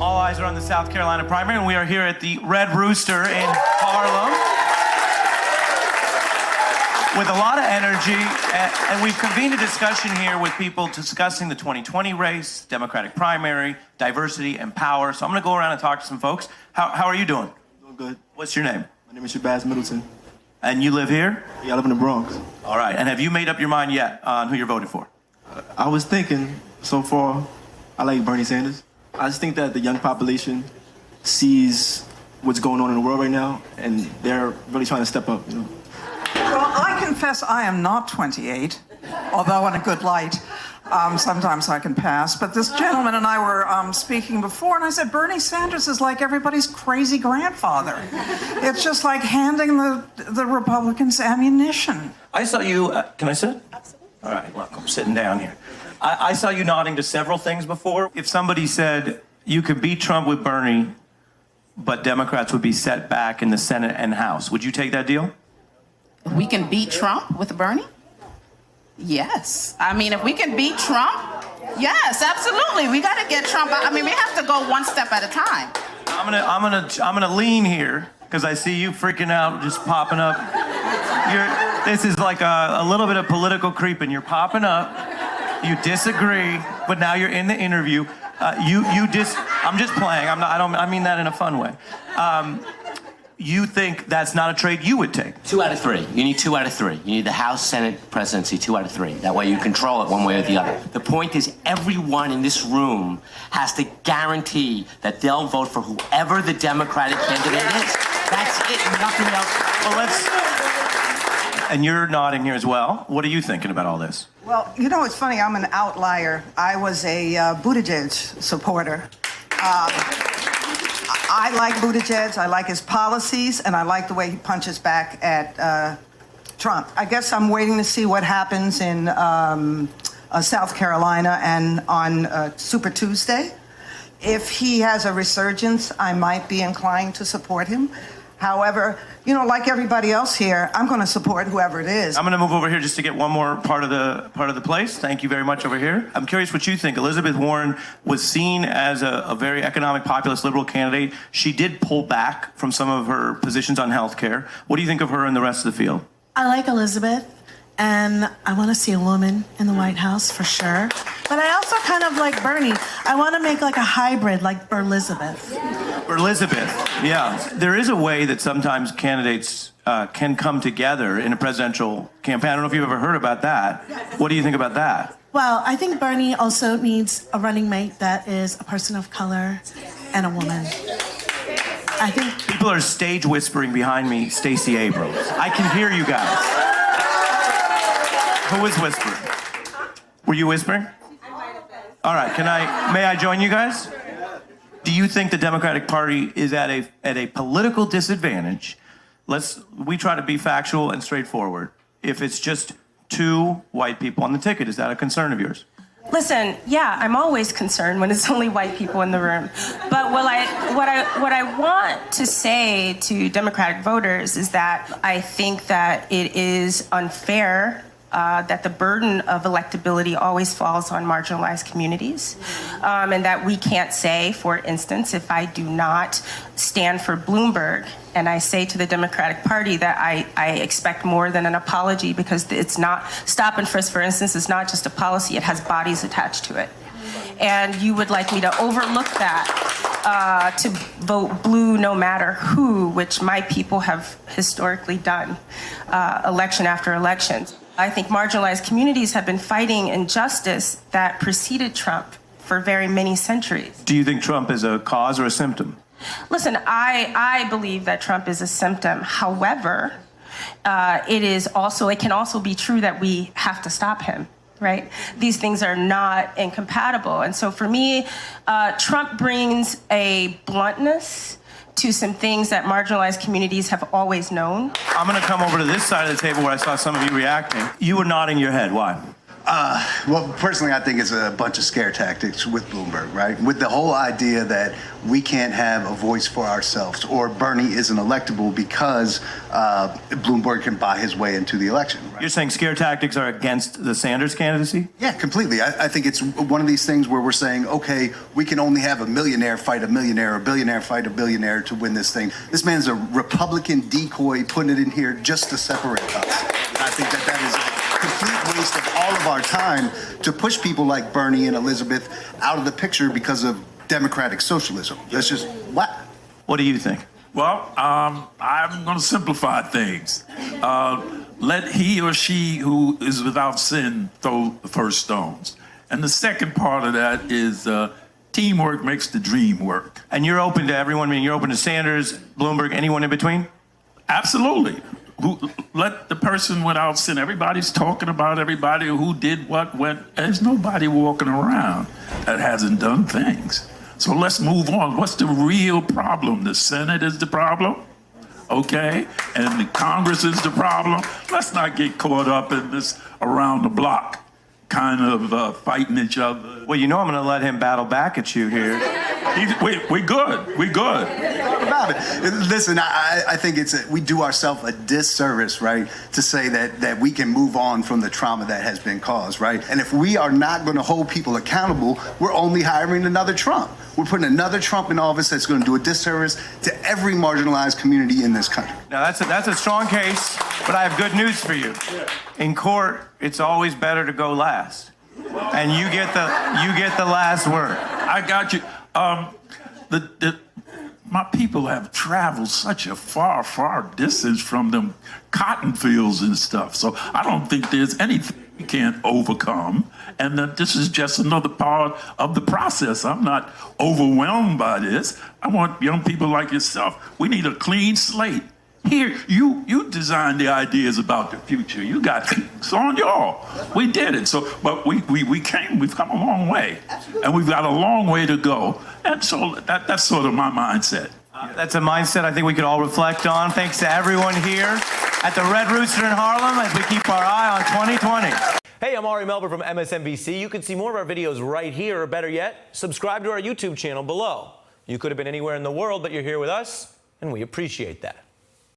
All eyes are on the South Carolina primary, and we are here at the Red Rooster in Harlem with a lot of energy, and we've convened a discussion here with people discussing the 2020 race, Democratic primary, diversity, and power. So I'm going to go around and talk to some folks. How are you doing? Doing good. What's your name? My name is Shabazz Middleton. And you live here? Yeah, I live in the Bronx. All right. And have you made up your mind yet on who you're voting for? I was thinking, so far, I like Bernie Sanders. I just think that the young population sees what's going on in the world right now, and they're really trying to step up, you know. Well, I confess I am not 28, although in a good light. Sometimes I can pass. But this gentleman and I were speaking before, and I said, Bernie Sanders is like everybody's crazy grandfather. It's just like handing the Republicans ammunition. I saw you, can I sit? Absolutely. All right, look, I'm sitting down here. I saw you nodding to several things before. If somebody said you could beat Trump with Bernie, but Democrats would be set back in the Senate and House, would you take that deal? We can beat Trump with Bernie? Yes. I mean, if we can beat Trump, yes, absolutely. We got to get Trump out. I mean, we have to go one step at a time. I'm gonna lean here because I see you freaking out, just popping up. This is like a little bit of political creeping. You're popping up. You disagree, but now you're in the interview. I'm just playing. I mean that in a fun way. You think that's not a trade you would take? 2 out of 3. You need 2 out of 3. You need the House, Senate, presidency, 2 out of 3. That way you control it one way or the other. The point is everyone in this room has to guarantee that they'll vote for whoever the Democratic candidate is. That's it, nothing else. Well, and you're nodding here as well. What are you thinking about all this? Well, you know, it's funny. I'm an outlier. I was a Buttigieg supporter. I like Buttigieg. I like his policies, and I like the way he punches back at Trump. I guess I'm waiting to see what happens in South Carolina and on Super Tuesday. If he has a resurgence, I might be inclined to support him. However, you know, like everybody else here, I'm going to support whoever it is. I'm going to move over here just to get one more part of the place. Thank you very much over here. I'm curious what you think. Elizabeth Warren was seen as a very economic, populist, liberal candidate. She did pull back from some of her positions on health care. What do you think of her and the rest of the field? I like Elizabeth, and I want to see a woman in the White House for sure. But I also kind of like Bernie. I want to make like a hybrid, like Elizabeth. Elizabeth, yeah. There is a way that sometimes candidates can come together in a presidential campaign. I don't know if you've ever heard about that. What do you think about that? Well, I think Bernie also needs a running mate that is a person of color and a woman. I think people are stage whispering behind me, Stacey Abrams. I can hear you guys. Who is whispering? Were you whispering? All right, may I join you guys? Do you think the Democratic Party is at a political disadvantage? We try to be factual and straightforward. If it's just 2 white people on the ticket, is that a concern of yours? Listen, yeah, I'm always concerned when it's only white people in the room. But what I want to say to Democratic voters is that I think that it is unfair that the burden of electability always falls on marginalized communities, and that we can't say, for instance, if I do not stand for Bloomberg and I say to the Democratic Party that I expect more than an apology, because it's not, stop and frisk, for instance, is not just a policy, it has bodies attached to it. And you would like me to overlook that, to vote blue no matter who, which my people have historically done, election after election. I think marginalized communities have been fighting injustice that preceded Trump for very many centuries. Do you think Trump is a cause or a symptom? Listen, I believe that Trump is a symptom. However, it can also be true that we have to stop him, right? These things are not incompatible. And so for me, Trump brings a bluntness to some things that marginalized communities have always known. I'm going to come over to this side of the table where I saw some of you reacting. You were nodding your head. Why? Well, personally, I think it's a bunch of scare tactics with Bloomberg, right? With the whole idea that we can't have a voice for ourselves, or Bernie isn't electable because Bloomberg can buy his way into the election. Right? You're saying scare tactics are against the Sanders candidacy? Yeah, completely. I think it's one of these things where we're saying, okay, we can only have a millionaire fight a millionaire, a billionaire fight a billionaire to win this thing. This man's a Republican decoy putting it in here just to separate us. And I think that is a complete waste of all of our time to push people like Bernie and Elizabeth out of the picture because of democratic socialism. That's just what. What do you think? Well, I'm going to simplify things. Let he or she who is without sin throw the first stones. And the second part of that is teamwork makes the dream work. And you're open to everyone? I mean, you're open to Sanders, Bloomberg, anyone in between? Absolutely. Let the person without sin. Everybody's talking about everybody who did what, when. There's nobody walking around that hasn't done things. So let's move on. What's the real problem? The Senate is the problem, okay? And the Congress is the problem. Let's not get caught up in this around the block kind of fighting each other. Well, you know I'm going to let him battle back at you here. We good. We good. About it. Listen, I think we do ourselves a disservice, right, to say that we can move on from the trauma that has been caused, right? And if we are not going to hold people accountable, we're only hiring another Trump. We're putting another Trump in office that's going to do a disservice to every marginalized community in this country. Now, that's a strong case, but I have good news for you. In court, it's always better to go last. And you get the last word. I got you. My people have traveled such a far distance from them cotton fields and stuff. So I don't think there's anything we can't overcome. And that this is just another part of the process. I'm not overwhelmed by this. I want young people like yourself. We need a clean slate. Here, you designed the ideas about the future. You got it's on y'all. We did it. So, but we've come a long way, and we've got a long way to go. And so that's sort of my mindset. That's a mindset I think we could all reflect on. Thanks to everyone here at the Red Rooster in Harlem as we keep our eye on 2020. Hey, I'm Ari Melber from MSNBC. You can see more of our videos right here, or better yet, subscribe to our YouTube channel below. You could have been anywhere in the world, but you're here with us, and we appreciate that.